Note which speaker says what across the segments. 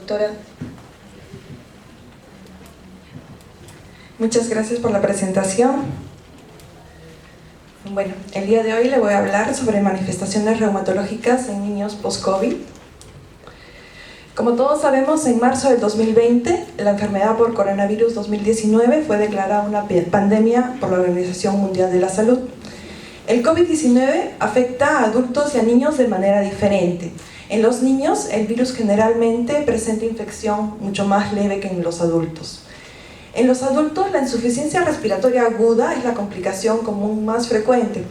Speaker 1: doctora. Muchas gracias por la presentación. Bueno, el día de hoy le voy a hablar sobre manifestaciones reumatológicas en niños post-COVID. Como todos sabemos, en marzo del 2020, la enfermedad por coronavirus 2019 fue declarada una pandemia por la Organización Mundial de la Salud. El COVID-19 afecta a adultos y a niños de manera diferente. En los niños, el virus generalmente presenta infección mucho más leve que en los adultos. En los adultos, la insuficiencia respiratoria aguda es la complicación común más frecuente.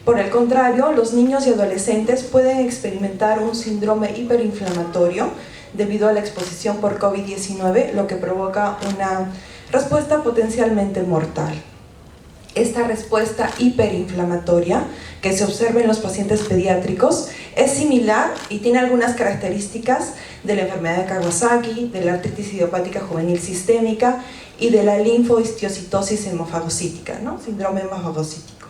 Speaker 1: Por el contrario, los niños y adolescentes pueden experimentar un síndrome hiperinflamatorio debido a la exposición por COVID-19, lo que provoca una respuesta potencialmente mortal. Esta respuesta hiperinflamatoria que se observa en los pacientes pediátricos es similar y tiene algunas características de la enfermedad de Kawasaki, de la artritis idiopática juvenil sistémica y de la linfohistiocytosis hemofagocítica, ¿no? Síndrome hemofagocítico.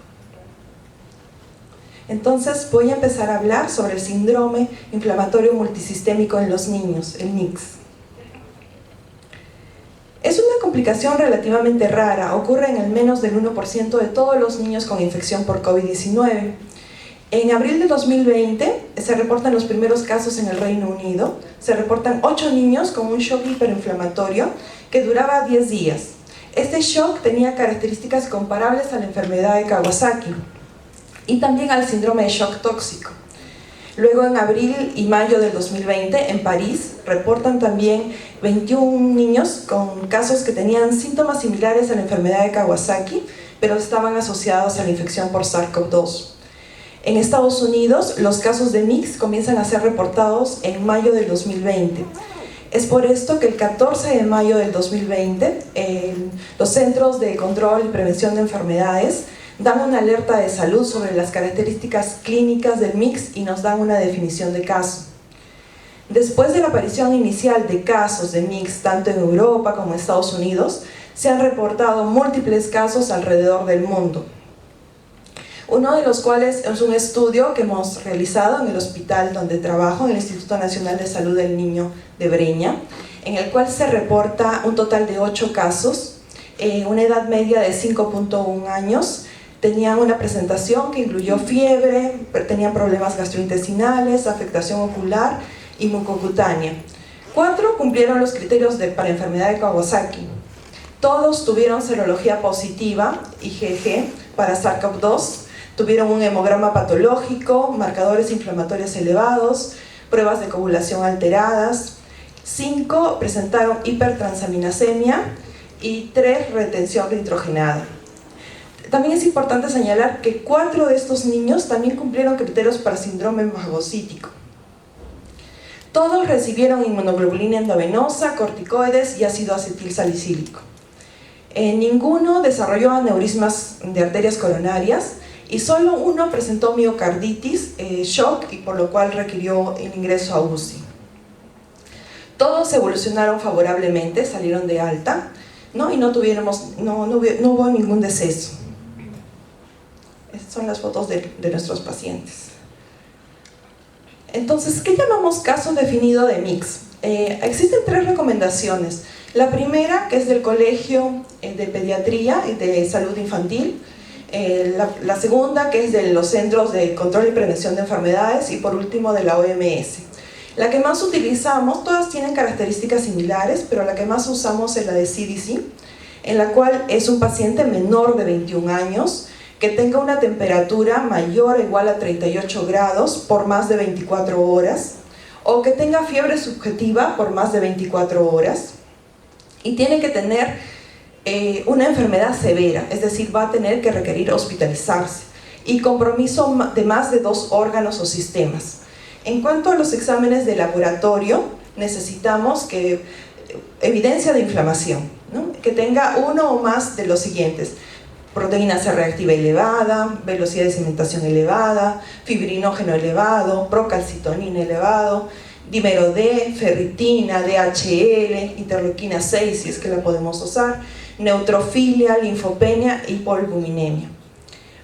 Speaker 1: Entonces voy a empezar a hablar sobre el síndrome inflamatorio multisistémico en los niños, el MIX. Es una complicación relativamente rara, ocurre en el menos del 1% de todos los niños con infección por COVID-19. En abril de 2020 se reportan los primeros casos en el Reino Unido. Se reportan 8 niños con un shock hiperinflamatorio que duraba 10 días. Este shock tenía características comparables a la enfermedad de Kawasaki y también al síndrome de shock tóxico. Luego, en abril y mayo del 2020, en París, reportan también 21 niños con casos que tenían síntomas similares a la enfermedad de Kawasaki, pero estaban asociados a la infección por SARS-CoV-2. En Estados Unidos, los casos de MIX comienzan a ser reportados en mayo del 2020. Es por esto que el 14 de mayo del 2020, los Centros de Control y Prevención de Enfermedades dan una alerta de salud sobre las características clínicas del MIX y nos dan una definición de caso. Después de la aparición inicial de casos de MIX, tanto en Europa como en Estados Unidos, se han reportado múltiples casos alrededor del mundo. Uno de los cuales es un estudio que hemos realizado en el hospital donde trabajo, en el Instituto Nacional de Salud del Niño de Breña, en el cual se reporta un total de 8 casos, una edad media de 5.1 años, tenían una presentación que incluyó fiebre, tenían problemas gastrointestinales, afectación ocular y mucocutánea. 4 cumplieron los criterios para enfermedad de Kawasaki. Todos tuvieron serología positiva, IgG, para SARS-CoV-2, tuvieron un hemograma patológico, marcadores inflamatorios elevados, pruebas de coagulación alteradas. 5 presentaron hipertransaminasemia y 3 retención nitrogenada. También es importante señalar que 4 de estos niños también cumplieron criterios para síndrome hemofagocítico. Todos recibieron inmunoglobulina endovenosa, corticoides y ácido acetilsalicílico. Ninguno desarrolló aneurismas de arterias coronarias y solo uno presentó miocarditis, shock, y por lo cual requirió el ingreso a UCI. Todos evolucionaron favorablemente, salieron de alta, ¿no? Y no hubo ningún deceso. Estas son las fotos de nuestros pacientes. Entonces, ¿qué llamamos caso definido de MIX? Existen 3 recomendaciones. La primera, que es del Colegio de Pediatría y de Salud Infantil. La segunda, que es de los Centros de Control y Prevención de Enfermedades. Y por último, de la OMS. La que más utilizamos, todas tienen características similares, pero la que más usamos es la de CDC, en la cual es un paciente menor de 21 años, que tenga una temperatura mayor o igual a 38 grados por más de 24 horas, o que tenga fiebre subjetiva por más de 24 horas, y tiene que tener una enfermedad severa, es decir, va a tener que requerir hospitalizarse, y compromiso de más de 2 órganos o sistemas. En cuanto a los exámenes de laboratorio, necesitamos evidencia de inflamación, ¿no? Que tenga uno o más de los siguientes: proteína C reactiva elevada, velocidad de cimentación elevada, fibrinógeno elevado, procalcitonina elevado, dímero D, ferritina, DHL, interleuquina 6 si es que la podemos usar, neutrofilia, linfopenia y poliguminemia.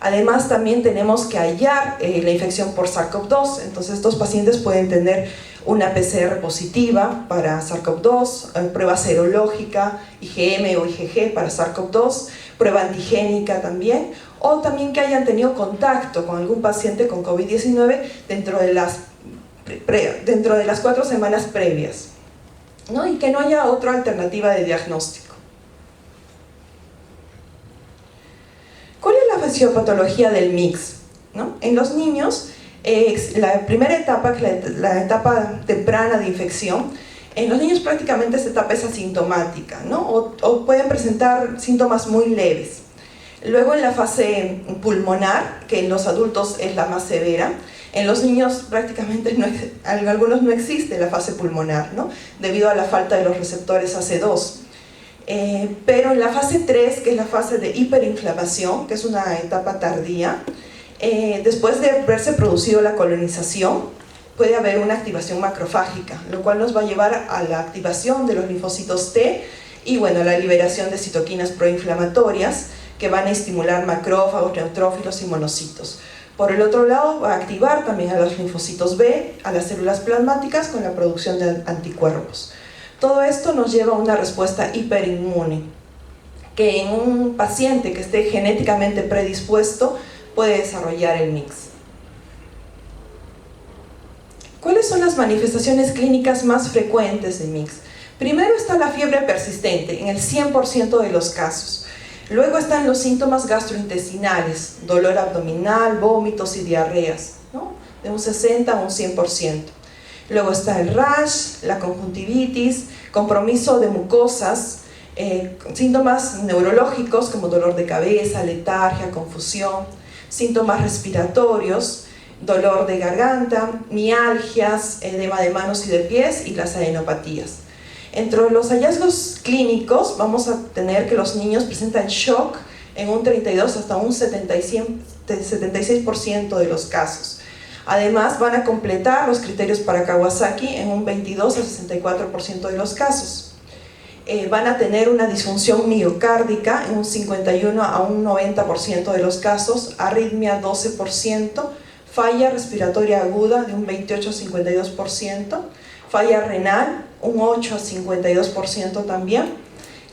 Speaker 1: Además, también tenemos que hallar la infección por SARS-CoV-2, entonces estos pacientes pueden tener una PCR positiva para SARS-CoV-2, prueba serológica, IgM o IgG para SARS-CoV-2, prueba antigénica también, o también que hayan tenido contacto con algún paciente con COVID-19 dentro de las 4 semanas previas, ¿no? Y que no haya otra alternativa de diagnóstico. ¿Cuál es la fisiopatología del mix? ¿No? En los niños, la primera etapa, la etapa temprana de infección, en los niños prácticamente esta etapa es asintomática, ¿no? o pueden presentar síntomas muy leves. Luego en la fase pulmonar, que en los adultos es la más severa, en los niños prácticamente en algunos no existe la fase pulmonar, ¿no? Debido a la falta de los receptores AC2. Pero en la fase 3, que es la fase de hiperinflamación, que es una etapa tardía, después de haberse producido la colonización, puede haber una activación macrofágica, lo cual nos va a llevar a la activación de los linfocitos T y bueno, la liberación de citoquinas proinflamatorias que van a estimular macrófagos, neutrófilos y monocitos. Por el otro lado, va a activar también a los linfocitos B, a las células plasmáticas con la producción de anticuerpos. Todo esto nos lleva a una respuesta hiperinmune, que en un paciente que esté genéticamente predispuesto puede desarrollar el mix. ¿Cuáles son las manifestaciones clínicas más frecuentes de mix? Primero está la fiebre persistente, en el 100% de los casos. Luego están los síntomas gastrointestinales, dolor abdominal, vómitos y diarreas, ¿no? De un 60 a un 100%. Luego está el rash, la conjuntivitis, compromiso de mucosas, síntomas neurológicos como dolor de cabeza, letargia, confusión, síntomas respiratorios, dolor de garganta, mialgias, edema de manos y de pies y las adenopatías. Entre los hallazgos clínicos vamos a tener que los niños presentan shock en un 32 hasta un 76% de los casos. Además van a completar los criterios para Kawasaki en un 22 a 64% de los casos. Van a tener una disfunción miocárdica en un 51 a un 90% de los casos, arritmia 12%, falla respiratoria aguda de un 28 a 52%, falla renal un 8 a 52% también,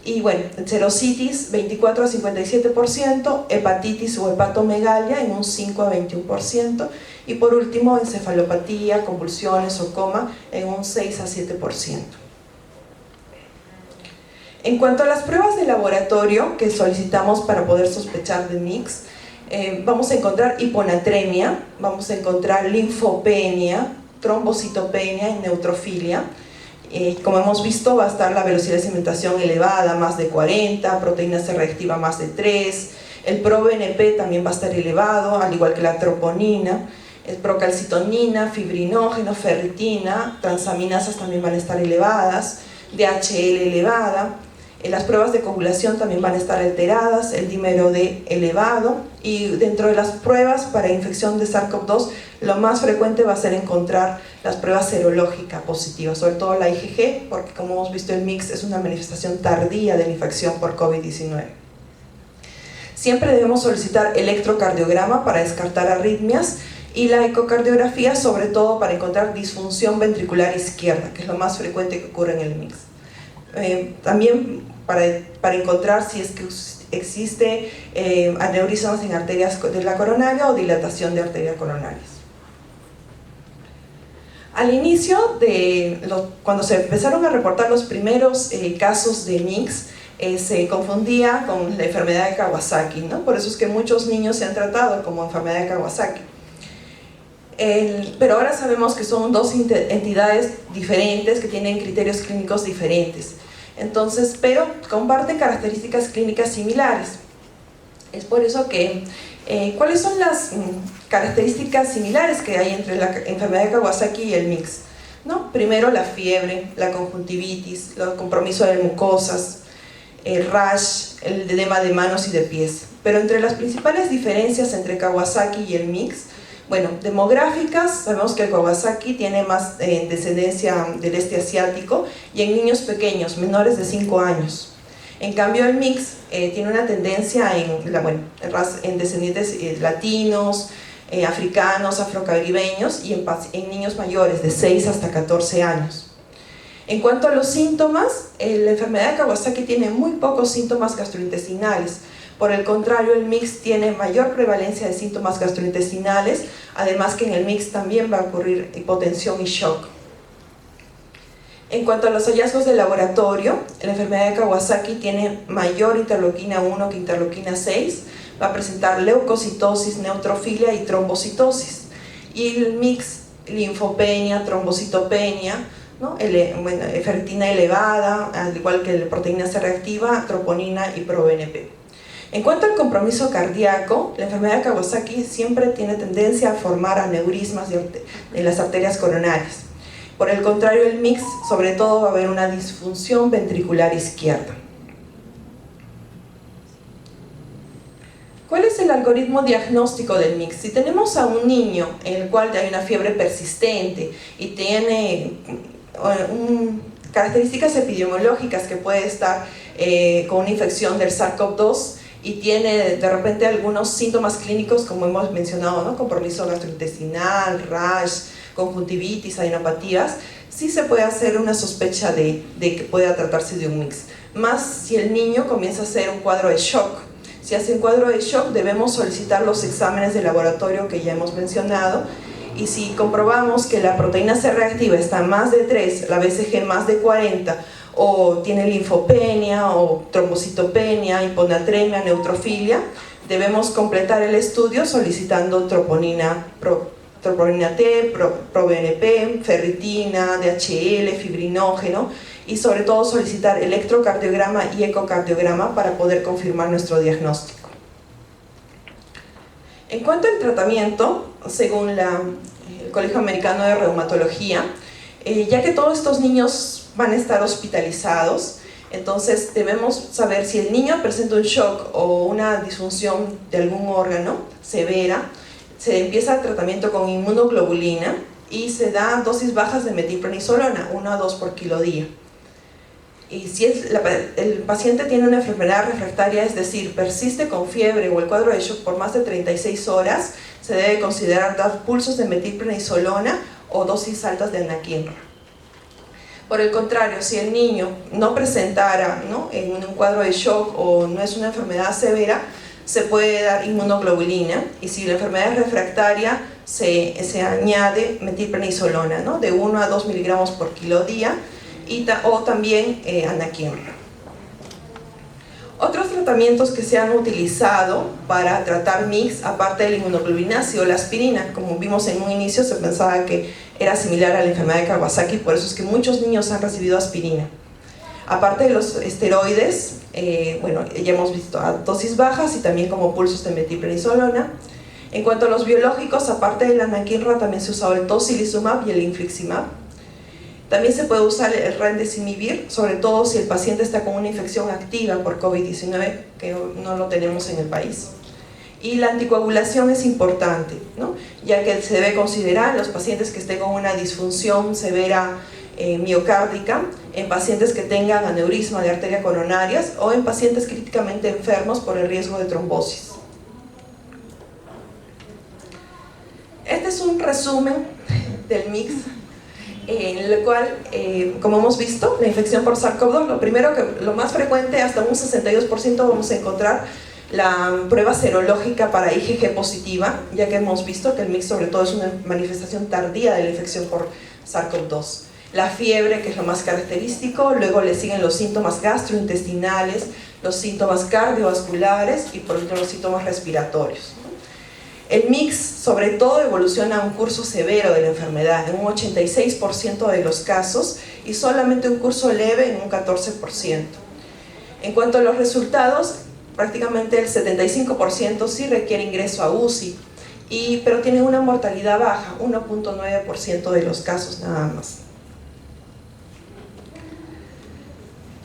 Speaker 1: y bueno, serositis 24 a 57%, hepatitis o hepatomegalia en un 5 a 21%, y por último encefalopatía, convulsiones o coma en un 6 a 7%. En cuanto a las pruebas de laboratorio que solicitamos para poder sospechar de mix, vamos a encontrar hiponatremia, vamos a encontrar linfopenia, trombocitopenia y neutrofilia. Como hemos visto, va a estar la velocidad de sedimentación elevada, más de 40, proteína C reactiva más de 3, el ProBNP también va a estar elevado, al igual que la troponina, procalcitonina, fibrinógeno, ferritina, transaminasas también van a estar elevadas, DHL elevada. Las pruebas de coagulación también van a estar alteradas, el dímero D elevado, y dentro de las pruebas para infección de SARS-CoV-2 lo más frecuente va a ser encontrar las pruebas serológicas positivas, sobre todo la IgG, porque como hemos visto el mix es una manifestación tardía de la infección por COVID-19. Siempre debemos solicitar electrocardiograma para descartar arritmias y la ecocardiografía sobre todo para encontrar disfunción ventricular izquierda, que es lo más frecuente que ocurre en el mix. También para encontrar si es que existe aneurismas en arterias de la coronaria o dilatación de arterias coronarias. Al inicio, cuando se empezaron a reportar los primeros casos de mix, se confundía con la enfermedad de Kawasaki, ¿no? Por eso es que muchos niños se han tratado como enfermedad de Kawasaki. Pero ahora sabemos que son dos entidades diferentes que tienen criterios clínicos diferentes. Entonces, pero comparten características clínicas similares. Es por eso que, ¿cuáles son las características similares que hay entre la enfermedad de Kawasaki y el mix? ¿No? Primero la fiebre, la conjuntivitis, el compromiso de mucosas, el rash, el edema de manos y de pies. Pero entre las principales diferencias entre Kawasaki y el mix, bueno, demográficas, sabemos que el Kawasaki tiene más descendencia del este asiático y en niños pequeños, menores de 5 años. En cambio el mix tiene una tendencia en descendientes latinos, africanos, afrocaribeños y en niños mayores de 6 hasta 14 años. En cuanto a los síntomas, la enfermedad de Kawasaki tiene muy pocos síntomas gastrointestinales. Por el contrario, el mix tiene mayor prevalencia de síntomas gastrointestinales, además que en el mix también va a ocurrir hipotensión y shock. En cuanto a los hallazgos de laboratorio, la enfermedad de Kawasaki tiene mayor interleuquina 1 que interleuquina 6, va a presentar leucocitosis, neutrofilia y trombocitosis. Y el mix, linfopenia, trombocitopenia, ¿no? Ferritina elevada, al igual que la proteína C reactiva, troponina y pro-BNP. En cuanto al compromiso cardíaco, la enfermedad de Kawasaki siempre tiene tendencia a formar aneurismas en las arterias coronarias. Por el contrario, el mix, sobre todo, va a haber una disfunción ventricular izquierda. ¿Cuál es el algoritmo diagnóstico del mix? Si tenemos a un niño en el cual hay una fiebre persistente y tiene características epidemiológicas que puede estar con una infección del SARS-CoV-2 y tiene de repente algunos síntomas clínicos como hemos mencionado, ¿no? Compromiso gastrointestinal, rash, conjuntivitis, adenopatías, sí se puede hacer una sospecha de que pueda tratarse de un mix. Más si el niño comienza a hacer un cuadro de shock. Si hace un cuadro de shock, debemos solicitar los exámenes de laboratorio que ya hemos mencionado, y si comprobamos que la proteína C reactiva está más de 3, la BCG más de 40, o tiene linfopenia o trombocitopenia, hiponatremia, neutrofilia, debemos completar el estudio solicitando troponina T, pro-BNP, ferritina, DHL, fibrinógeno, y sobre todo solicitar electrocardiograma y ecocardiograma para poder confirmar nuestro diagnóstico. En cuanto al tratamiento, según el Colegio Americano de Reumatología, ya que todos estos niños van a estar hospitalizados, entonces debemos saber si el niño presenta un shock o una disfunción de algún órgano severa. Se empieza el tratamiento con inmunoglobulina y se da dosis bajas de metilprednisolona, 1 a 2 por kilo día. Y si el paciente tiene una enfermedad refractaria, es decir, persiste con fiebre o el cuadro de shock por más de 36 horas, se debe considerar dar pulsos de metilprednisolona o dosis altas de anakinra. Por el contrario, si el niño no presentara, ¿no?, en un cuadro de shock o no es una enfermedad severa, se puede dar inmunoglobulina, y si la enfermedad es refractaria, se añade metilprednisolona, ¿no?, de 1 a 2 miligramos por kilo día, o también anakinra. Otros tratamientos que se han utilizado para tratar mix, aparte de la inmunoglobulina, ha sido la aspirina. Como vimos en un inicio, se pensaba que era similar a la enfermedad de Kawasaki, por eso es que muchos niños han recibido aspirina. Aparte de los esteroides, ya hemos visto a dosis bajas y también como pulsos de metilprednisolona. En cuanto a los biológicos, aparte de la anakinra, también se usaba el tocilizumab y el infliximab. También se puede usar el remdesivir, sobre todo si el paciente está con una infección activa por COVID-19, que no lo tenemos en el país. Y la anticoagulación es importante, ¿no?, ya que se debe considerar en los pacientes que estén con una disfunción severa miocárdica, en pacientes que tengan aneurisma de arterias coronarias o en pacientes críticamente enfermos por el riesgo de trombosis. Este es un resumen del mix, en el cual, como hemos visto, la infección por SARS-CoV-2, lo más frecuente, hasta un 62% vamos a encontrar la prueba serológica para IgG positiva, ya que hemos visto que el mix sobre todo es una manifestación tardía de la infección por SARS-CoV-2. La fiebre, que es lo más característico, luego le siguen los síntomas gastrointestinales, los síntomas cardiovasculares y por último los síntomas respiratorios. El mix sobre todo evoluciona a un curso severo de la enfermedad en un 86% de los casos y solamente un curso leve en un 14%. En cuanto a los resultados, prácticamente el 75% sí requiere ingreso a UCI, pero tiene una mortalidad baja, 1.9% de los casos nada más.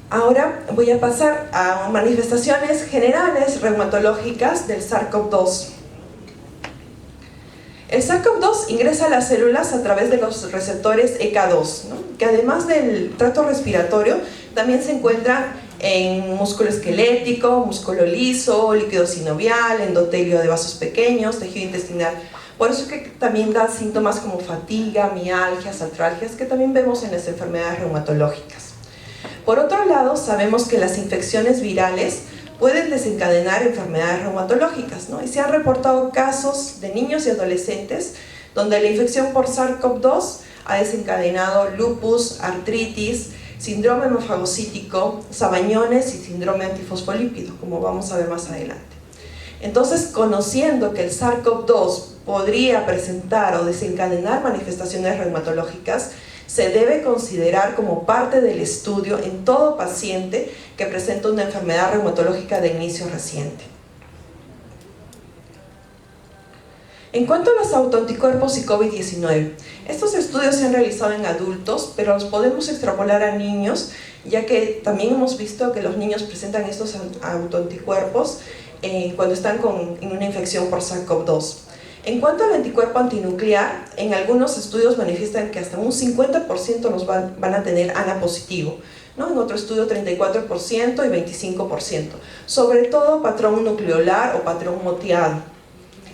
Speaker 1: Ahora voy a pasar a manifestaciones generales reumatológicas del SARS-CoV-2. El SARS-CoV-2 ingresa a las células a través de los receptores ECA2, ¿no?, que además del tracto respiratorio también se encuentra en músculo esquelético, músculo liso, líquido sinovial, endotelio de vasos pequeños, tejido intestinal Por eso es que también da síntomas como fatiga, mialgias, artralgias, que también vemos en las enfermedades reumatológicas. Por otro lado, sabemos que las infecciones virales pueden desencadenar enfermedades reumatológicas, ¿no? Y se han reportado casos de niños y adolescentes donde la infección por SARS-CoV-2 ha desencadenado lupus, artritis, síndrome hemofagocítico, sabañones y síndrome antifosfolípido, como vamos a ver más adelante. Entonces, conociendo que el SARS-CoV-2 podría presentar o desencadenar manifestaciones reumatológicas, se debe considerar como parte del estudio en todo paciente que presenta una enfermedad reumatológica de inicio reciente. En cuanto a los autoanticuerpos y COVID-19, estos estudios se han realizado en adultos, pero los podemos extrapolar a niños, ya que también hemos visto que los niños presentan estos autoanticuerpos cuando están en una infección por SARS-CoV-2. En cuanto al anticuerpo antinuclear, en algunos estudios manifiestan que hasta un 50% los van a tener ANA positivo, ¿no? En otro estudio 34% y 25%, sobre todo patrón nucleolar o patrón moteado.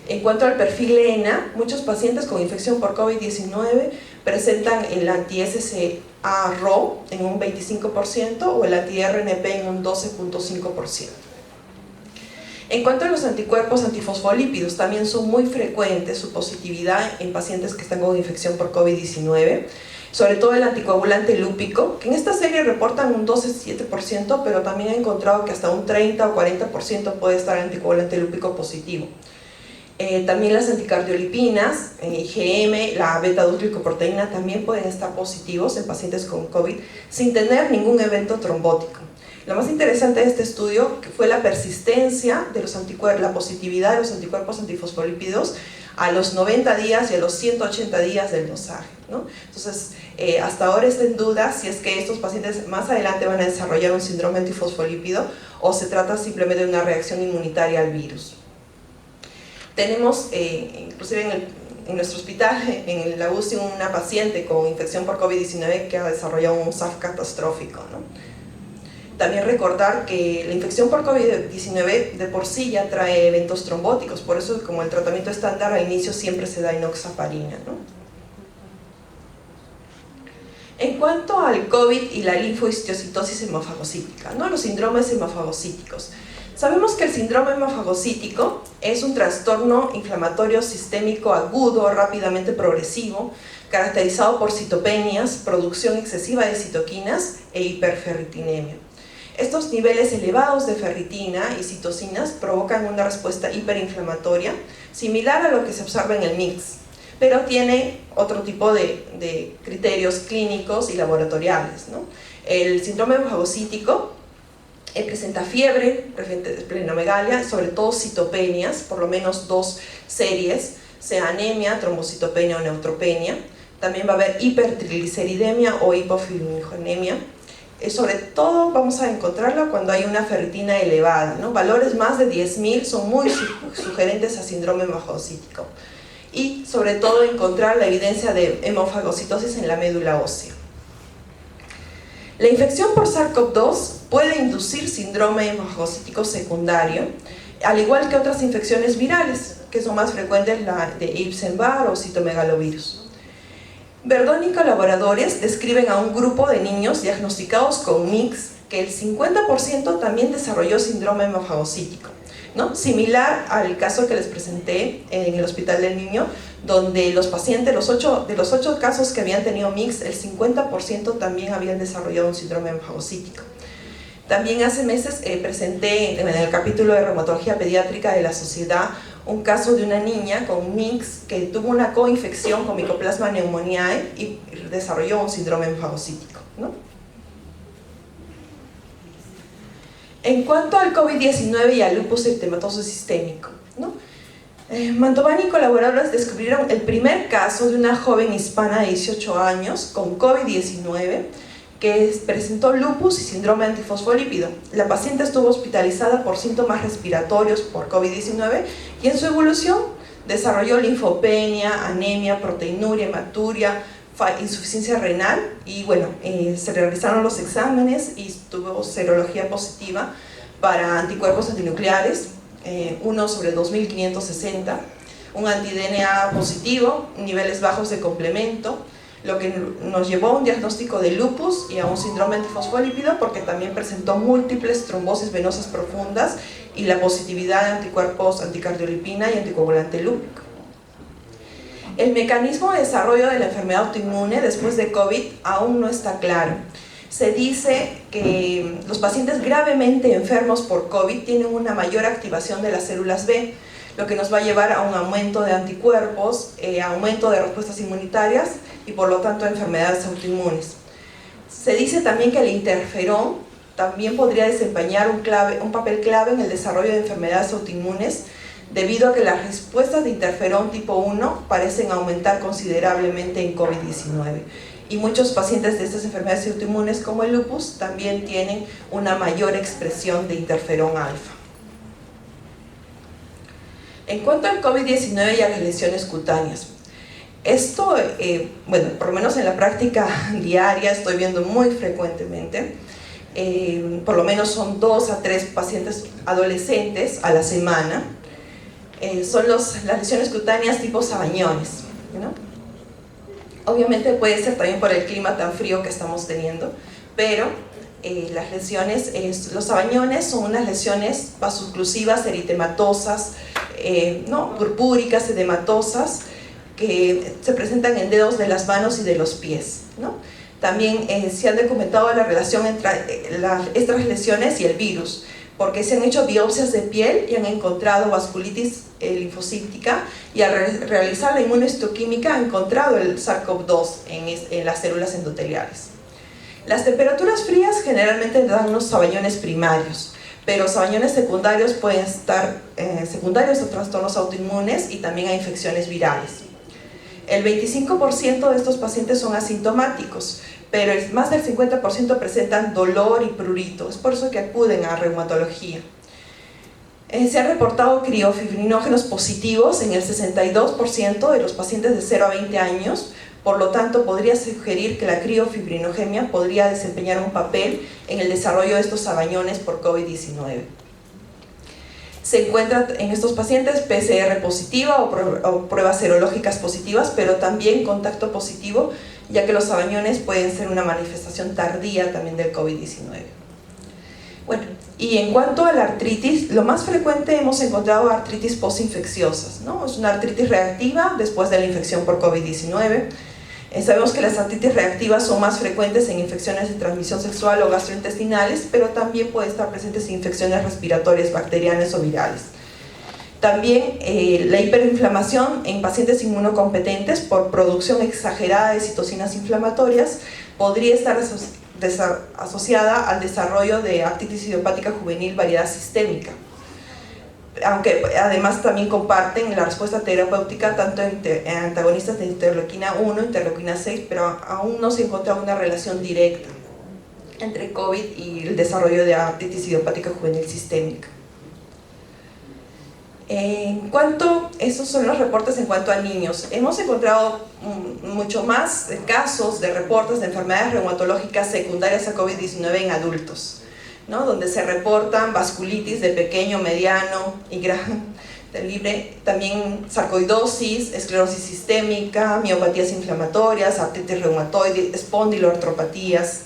Speaker 1: En cuanto al perfil ENA, muchos pacientes con infección por COVID-19 presentan el anti-SCA-RO en un 25% o el anti-RNP en un 12.5%. En cuanto a los anticuerpos antifosfolípidos, también son muy frecuentes su positividad en pacientes que están con infección por COVID-19, sobre todo el anticoagulante lúpico, que en esta serie reportan un 12,7%, pero también he encontrado que hasta un 30 o 40% puede estar anticoagulante lúpico positivo. También las anticardiolipinas, IgM, la beta-2-glicoproteína también pueden estar positivos en pacientes con COVID sin tener ningún evento trombótico. Lo más interesante de este estudio fue la persistencia de los anticuerpos, la positividad de los anticuerpos antifosfolípidos a los 90 días y a los 180 días del dosaje, ¿no? Entonces, hasta ahora está en duda si es que estos pacientes más adelante van a desarrollar un síndrome antifosfolípido o se trata simplemente de una reacción inmunitaria al virus. Tenemos, inclusive en nuestro hospital, en la UCI, una paciente con infección por COVID-19 que ha desarrollado un SAF catastrófico, ¿no? También recordar que la infección por COVID-19 de por sí ya trae eventos trombóticos, por eso como el tratamiento estándar al inicio siempre se da enoxaparina, ¿no? En cuanto al COVID y la linfohistiocytosis hemofagocítica, ¿no? Los síndromes hemofagocíticos. Sabemos que el síndrome hemofagocítico es un trastorno inflamatorio sistémico agudo, rápidamente progresivo, caracterizado por citopenias, producción excesiva de citoquinas e hiperferritinemia. Estos niveles elevados de ferritina y citocinas provocan una respuesta hiperinflamatoria, similar a lo que se observa en el MIX, pero tiene otro tipo de criterios clínicos y laboratoriales, ¿no? El síndrome hemofagocítico presenta fiebre, esplenomegalia, sobre todo citopenias, por lo menos 2 series, sea anemia, trombocitopenia o neutropenia. También va a haber hipertrigliceridemia o hipofilininemia. Sobre todo vamos a encontrarlo cuando hay una ferritina elevada, ¿no? Valores más de 10.000 son muy sugerentes a síndrome hemofagocítico. Y sobre todo encontrar la evidencia de hemofagocitosis en la médula ósea. La infección por SARS-CoV-2 puede inducir síndrome hemofagocítico secundario, al igual que otras infecciones virales, que son más frecuentes, la de Epstein-Barr o citomegalovirus. Verdón y colaboradores describen a un grupo de niños diagnosticados con MIX que el 50% también desarrolló síndrome hemofagocítico, ¿no? Similar al caso que les presenté en el Hospital del Niño, donde los pacientes, de los 8 casos que habían tenido MIX, el 50% también habían desarrollado un síndrome hemofagocítico. También hace meses presenté en el capítulo de reumatología pediátrica de la sociedad un caso de una niña con MIX que tuvo una coinfección con Mycoplasma pneumoniae y desarrolló un síndrome hemofagocítico, ¿no? En cuanto al COVID-19 y al lupus eritematoso sistémico, ¿no? Mantovani y colaboradores descubrieron el primer caso de una joven hispana de 18 años con COVID-19 que presentó lupus y síndrome antifosfolípido. La paciente estuvo hospitalizada por síntomas respiratorios por COVID-19 y en su evolución desarrolló linfopenia, anemia, proteinuria, hematuria, insuficiencia renal y bueno, se realizaron los exámenes y tuvo serología positiva para anticuerpos antinucleares, uno sobre 2560, un anti-DNA positivo, niveles bajos de complemento, lo que nos llevó a un diagnóstico de lupus y a un síndrome antifosfolípido, porque también presentó múltiples trombosis venosas profundas y la positividad de anticuerpos anticardiolipina y anticoagulante lúpico. El mecanismo de desarrollo de la enfermedad autoinmune después de COVID aún no está claro. Se dice que los pacientes gravemente enfermos por COVID tienen una mayor activación de las células B, lo que nos va a llevar a un aumento de anticuerpos, aumento de respuestas inmunitarias y por lo tanto enfermedades autoinmunes. Se dice también que el interferón también podría desempeñar un papel clave en el desarrollo de enfermedades autoinmunes, debido a que las respuestas de interferón tipo 1 parecen aumentar considerablemente en COVID-19. Y muchos pacientes de estas enfermedades autoinmunes como el lupus también tienen una mayor expresión de interferón alfa. En cuanto al COVID-19 y a las lesiones cutáneas, esto, bueno, por lo menos en la práctica diaria estoy viendo muy frecuentemente, por lo menos son 2 a 3 pacientes adolescentes a la semana, son las lesiones cutáneas tipo sabañones, ¿no? Obviamente puede ser también por el clima tan frío que estamos teniendo, pero las lesiones, los sabañones son unas lesiones vasooclusivas, eritematosas, ¿no? Purpúricas, edematosas, que se presentan en dedos de las manos y de los pies, ¿no? También se han documentado la relación entre estas lesiones y el virus, porque se han hecho biopsias de piel y han encontrado vasculitis linfocítica, y al realizar la inmunohistoquímica han encontrado el SARS-CoV-2 en las células endoteliales. Las temperaturas frías generalmente dan unos sabañones primarios, pero sabañones secundarios pueden estar secundarios a trastornos autoinmunes y también a infecciones virales. El 25% de estos pacientes son asintomáticos, pero más del 50% presentan dolor y prurito, es por eso que acuden a reumatología. Se han reportado criofibrinógenos positivos en el 62% de los pacientes de 0 a 20 años, por lo tanto podría sugerir que la criofibrinogenia podría desempeñar un papel en el desarrollo de estos sabañones por COVID-19. Se encuentra en estos pacientes PCR positiva o pruebas serológicas positivas, pero también contacto positivo, ya que los sabañones pueden ser una manifestación tardía también del COVID-19. Bueno, y en cuanto a la artritis, lo más frecuente hemos encontrado artritis postinfecciosas, ¿no? Es una artritis reactiva después de la infección por COVID-19. Sabemos que las artritis reactivas son más frecuentes en infecciones de transmisión sexual o gastrointestinales, pero también puede estar presentes en infecciones respiratorias, bacterianas o virales. También la hiperinflamación en pacientes inmunocompetentes por producción exagerada de citocinas inflamatorias podría estar asociada al desarrollo de artritis idiopática juvenil variedad sistémica, aunque además también comparten la respuesta terapéutica tanto en antagonistas de interleuquina 1, interleuquina 6, pero aún no se encuentra una relación directa entre COVID y el desarrollo de artritis idiopática juvenil sistémica. Esos son los reportes en cuanto a niños. Hemos encontrado mucho más casos de reportes de enfermedades reumatológicas secundarias a COVID-19 en adultos, ¿no? Donde se reportan vasculitis de pequeño, mediano y gran calibre, también sarcoidosis, esclerosis sistémica, miopatías inflamatorias, artritis reumatoide, espondiloartropatías,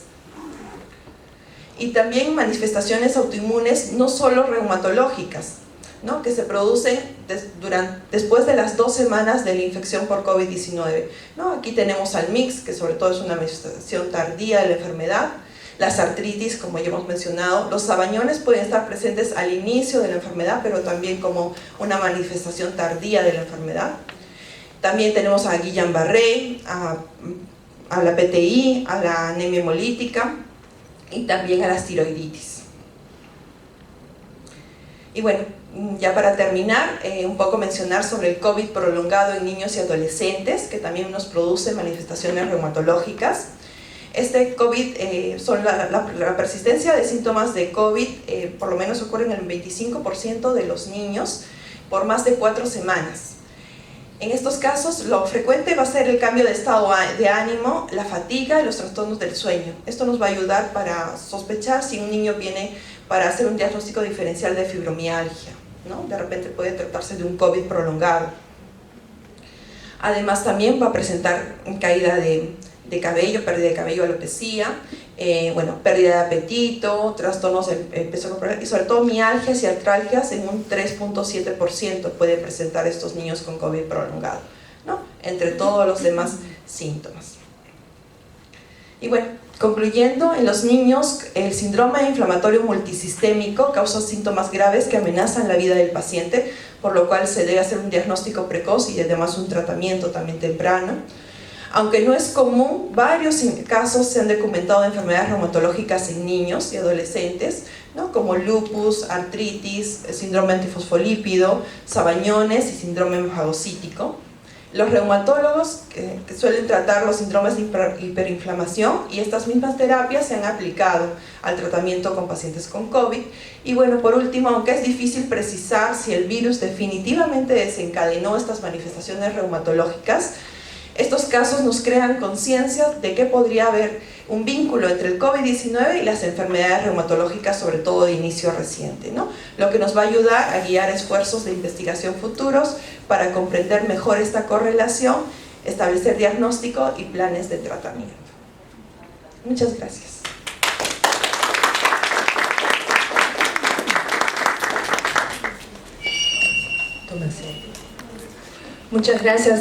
Speaker 1: y también manifestaciones autoinmunes no solo reumatológicas, ¿no? Que se producen después de las 2 semanas de la infección por COVID-19, ¿no? Aquí tenemos al mix, que sobre todo es una manifestación tardía de la enfermedad, las artritis, como ya hemos mencionado, los sabañones pueden estar presentes al inicio de la enfermedad, pero también como una manifestación tardía de la enfermedad. También tenemos a Guillain-Barré, a la PTI, a la anemia hemolítica y también a las tiroiditis. Y bueno, ya para terminar, un poco mencionar sobre el COVID prolongado en niños y adolescentes, que también nos produce manifestaciones reumatológicas. Este COVID, la persistencia de síntomas de COVID, por lo menos ocurre en el 25% de los niños por más de 4 semanas. En estos casos, lo frecuente va a ser el cambio de estado de ánimo, la fatiga y los trastornos del sueño. Esto nos va a ayudar para sospechar si un niño viene para hacer un diagnóstico diferencial de fibromialgia, ¿no? De repente puede tratarse de un COVID prolongado. Además también va a presentar caída de cabello, pérdida de cabello, alopecia, pérdida de apetito, trastornos del peso corporal y sobre todo mialgias y artralgias en un 3.7% puede presentar estos niños con COVID prolongado, ¿no? Entre todos los demás síntomas. Y bueno, concluyendo, en los niños el síndrome inflamatorio multisistémico causa síntomas graves que amenazan la vida del paciente, por lo cual se debe hacer un diagnóstico precoz y además un tratamiento también temprano. Aunque no es común, varios casos se han documentado de enfermedades reumatológicas en niños y adolescentes, ¿no? Como lupus, artritis, síndrome antifosfolípido, sabañones y síndrome fagocítico. Los reumatólogos que suelen tratar los síndromes de hiperinflamación y estas mismas terapias se han aplicado al tratamiento con pacientes con COVID. Y bueno, por último, aunque es difícil precisar si el virus definitivamente desencadenó estas manifestaciones reumatológicas, estos casos nos crean conciencia de que podría haber un vínculo entre el COVID-19 y las enfermedades reumatológicas, sobre todo de inicio reciente, ¿no? Lo que nos va a ayudar a guiar esfuerzos de investigación futuros para comprender mejor esta correlación, establecer diagnóstico y planes de tratamiento. Muchas gracias.
Speaker 2: Muchas gracias.